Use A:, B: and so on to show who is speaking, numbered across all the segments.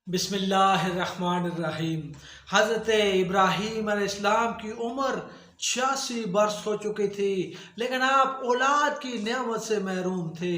A: بسم اللہ الرحمن الرحیم۔ حضرت ابراہیم علیہ السلام کی عمر 86 برس ہو چکی تھی، لیکن آپ اولاد کی نعمت سے محروم تھے۔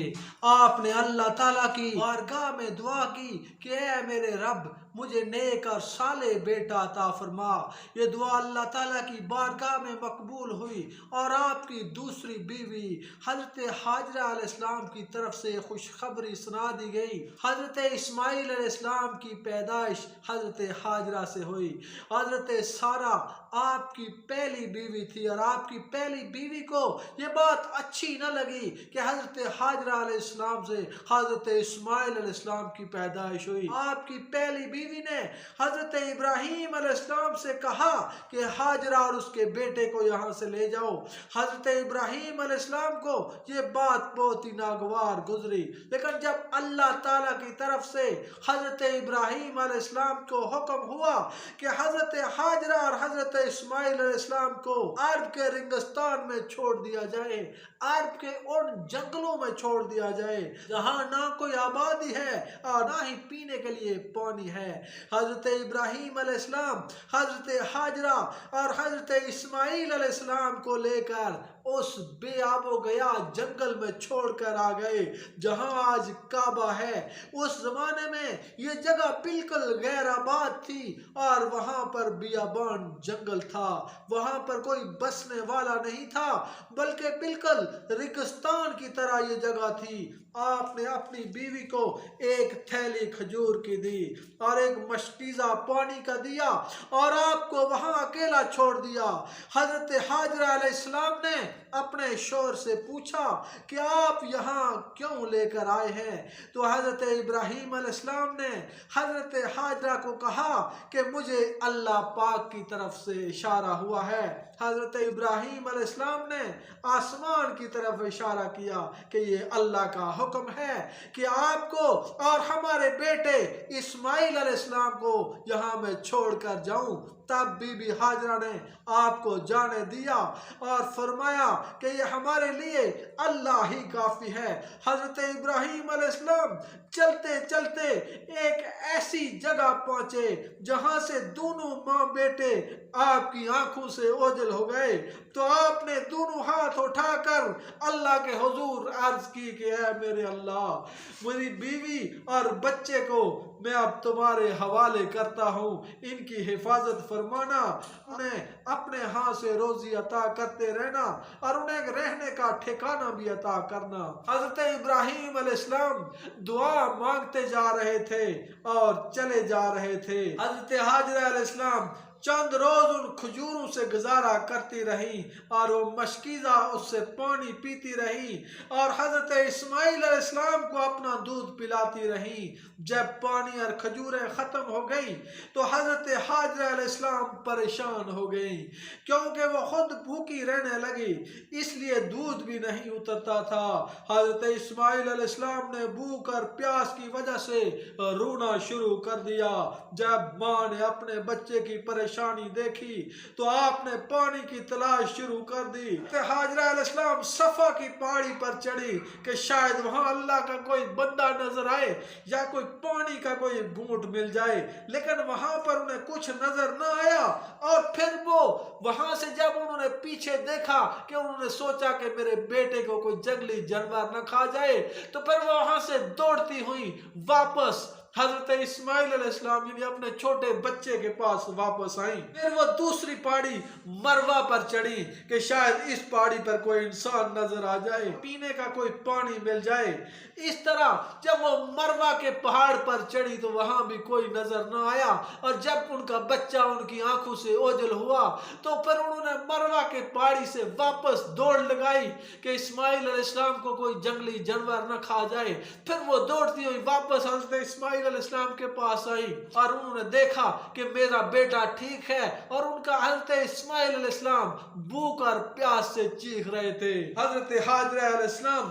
A: آپ نے اللہ تعالیٰ کی بارگاہ میں دعا کی کہ اے میرے رب، مجھے نیک اور صالح بیٹا عطا فرما۔ یہ دعا اللہ تعالیٰ کی بارگاہ میں مقبول ہوئی اور آپ کی دوسری بیوی حضرت حاجرہ علیہ السلام کی طرف سے خوشخبری سنا دی گئی۔ حضرت اسماعیل علیہ السلام کی پیدائش حضرت حاجرہ سے ہوئی۔ حضرت سارہ آپ کی پہلی بیوی تھی اور آپ کی پہلی بیوی کو یہ بات اچھی نہ لگی کہ حضرت حاجرہ علیہ السلام سے حضرت اسماعیل علیہ السلام کی پیدائش ہوئی۔ آپ کی پہلی بیوی نے حضرت ابراہیم علیہ السلام سے کہا کہ حاجرہ اور اس کے بیٹے کو یہاں سے لے جاؤ۔ حضرت ابراہیم علیہ السلام کو یہ بات بہت ہی ناگوار گزری، لیکن جب اللہ تعالیٰ کی طرف سے حضرت ابراہیم علیہ السلام کو حکم ہوا کہ حضرت حاجرہ اور حضرت اسماعیل علیہ السلام کو عرب کے رنگستان میں چھوڑ دیا جائے، عرب کے ان جنگلوں میں چھوڑ دیا جائے جہاں نہ کوئی آبادی ہے اور نہ ہی پینے کے لیے پانی ہے۔ حضرت ابراہیم علیہ السلام حضرت حاجرہ اور حضرت اسماعیل علیہ السلام کو لے کر اس بے آب و گیا جنگل میں چھوڑ کر آ گئے جہاں آج کعبہ ہے۔ اس زمانے میں یہ جگہ بالکل غیر آباد تھی اور وہاں پر بیابان جنگل تھا، وہاں پر کوئی بسنے والا نہیں تھا، بلکہ بالکل ریگستان کی طرح یہ جگہ تھی۔ آپ نے اپنی بیوی کو ایک تھیلی کھجور کی دی اور ایک مشکیزہ پانی کا دیا اور آپ کو وہاں اکیلا چھوڑ دیا۔ حضرت حاجرہ علیہ السلام نے اپنے شوہر سے پوچھا کہ آپ یہاں کیوں لے کر آئے ہیں؟ تو حضرت ابراہیم علیہ السلام نے حضرت حاجرہ کو کہا کہ مجھے اللہ پاک کی طرف سے اشارہ ہوا ہے۔ حضرت ابراہیم علیہ السلام نے آسمان کی طرف اشارہ کیا کہ یہ اللہ کا حکم ہے کہ آپ کو اور ہمارے بیٹے اسماعیل علیہ السلام کو یہاں میں چھوڑ کر جاؤں۔ تب بی بی حاجرہ نے آپ کو جانے دیا اور فرمایا کہ یہ ہمارے لیے اللہ ہی کافی ہے۔ حضرت ابراہیم علیہ السلام چلتے چلتے ایک ایسی جگہ پہنچے جہاں سے دونوں ماں بیٹے آپ کی آنکھوں سے اوجھل ہو گئے، تو آپ نے دونوں ہاتھ اٹھا کر اللہ کے حضور عرض کی کہ اے میرے اللہ، میری بیوی اور بچے کو میں اب تمہارے حوالے کرتا ہوں، ان کی حفاظت فرمانا، انہیں اپنے ہاں سے روزی عطا کرتے رہنا اور انہیں رہنے کا ٹھکانہ بھی عطا کرنا۔ حضرت ابراہیم علیہ السلام دعا مانگتے جا رہے تھے اور چلے جا رہے تھے۔ حضرت حاجرہ علیہ السلام چند روز ان کھجوروں سے گزارا کرتی رہی اور وہ مشکیزہ اس سے پانی پیتی رہی اور حضرت اسماعیل علیہ السلام کو اپنا دودھ پلاتی رہی۔ جب پانی اور کھجوریں ختم ہو گئی تو حضرت حاجرہ علیہ السلام پریشان ہو گئی، کیونکہ وہ خود بھوکی رہنے لگی، اس لیے دودھ بھی نہیں اترتا تھا۔ حضرت اسماعیل علیہ السلام نے بھوک اور پیاس کی وجہ سے رونا شروع کر دیا۔ جب ماں نے اپنے بچے کی پریشانی دیکھی تو آپ نے پانی کی تلاش شروع کر دی۔ حاجرہ علیہ السلام صفا کی پہاڑی پر چڑھی کہ شاید وہاں اللہ کا کوئی بندہ نظر آئے یا کوئی پانی کا کوئی گھونٹ مل جائے، لیکن وہاں پر انہیں کچھ نظر نہ آیا۔ اور پھر وہ وہاں سے جب انہوں نے پیچھے دیکھا کہ انہوں نے سوچا کہ میرے بیٹے کو کوئی جنگلی جانور نہ کھا جائے، تو پھر وہ وہاں سے دوڑتی ہوئی واپس حضرت اسماعیل علیہ السلام یعنی اپنے چھوٹے بچے کے پاس واپس آئیں۔ پھر وہ دوسری پہاڑی مروا پر چڑھی کہ شاید اس پہاڑی پر کوئی انسان نظر آ جائے، پینے کا کوئی پانی مل جائے۔ اس طرح جب وہ مروا کے پہاڑ پر چڑھی تو وہاں بھی کوئی نظر نہ آیا، اور جب ان کا بچہ ان کی آنکھوں سے اوجھل ہوا تو پھر انہوں نے مروا کے پہاڑی سے واپس دوڑ لگائی کہ اسماعیل علیہ السلام کو کوئی جنگلی جانور نہ کھا جائے۔ پھر وہ دوڑتی ہوئی واپس حضرت اسماعیل علیہ السلام کے پاس آئی اور انہوں نے دیکھا کہ میرا بیٹا ٹھیک ہے، اور ان کا حضرت اسماعیل علیہ السلام بھوک اور پیاس سے چیخ رہے تھے۔ حضرت حاجرہ علیہ السلام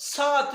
A: 7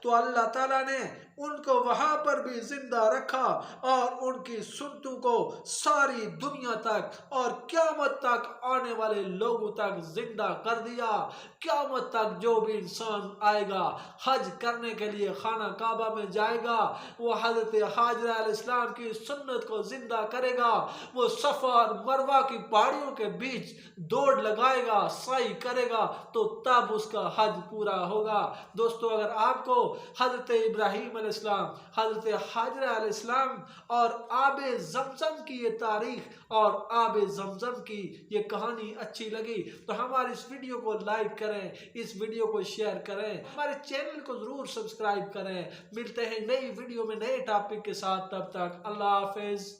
A: تو اللہ تعالیٰ نے ان کو وہاں پر بھی زندہ رکھا اور ان کی سنتوں کو ساری دنیا تک اور قیامت تک آنے والے لوگوں تک زندہ کر دیا۔ قیامت تک جو بھی انسان آئے گا حج کرنے کے لیے خانہ کعبہ میں جائے گا، وہ حضرت حاجرہ علیہ السلام کی سنت کو زندہ کرے گا، وہ صفا اور مروہ کی پہاڑیوں کے بیچ دوڑ لگائے گا، سعی کرے گا، تو تب اس کا حج پورا ہوگا۔ دوستو، اگر آپ کو حضرت ابراہیم علیہ السلام، حضرت حاجرہ علیہ السلام اور آب زمزم کی یہ تاریخ اور آب زمزم کی یہ کہانی اچھی لگی تو ہماری اس ویڈیو کو لائک کریں، اس ویڈیو کو شیئر کریں، ہمارے چینل کو ضرور سبسکرائب کریں۔ ملتے ہیں نئی ویڈیو میں نئے ٹاپک کے ساتھ، تب تک اللہ حافظ۔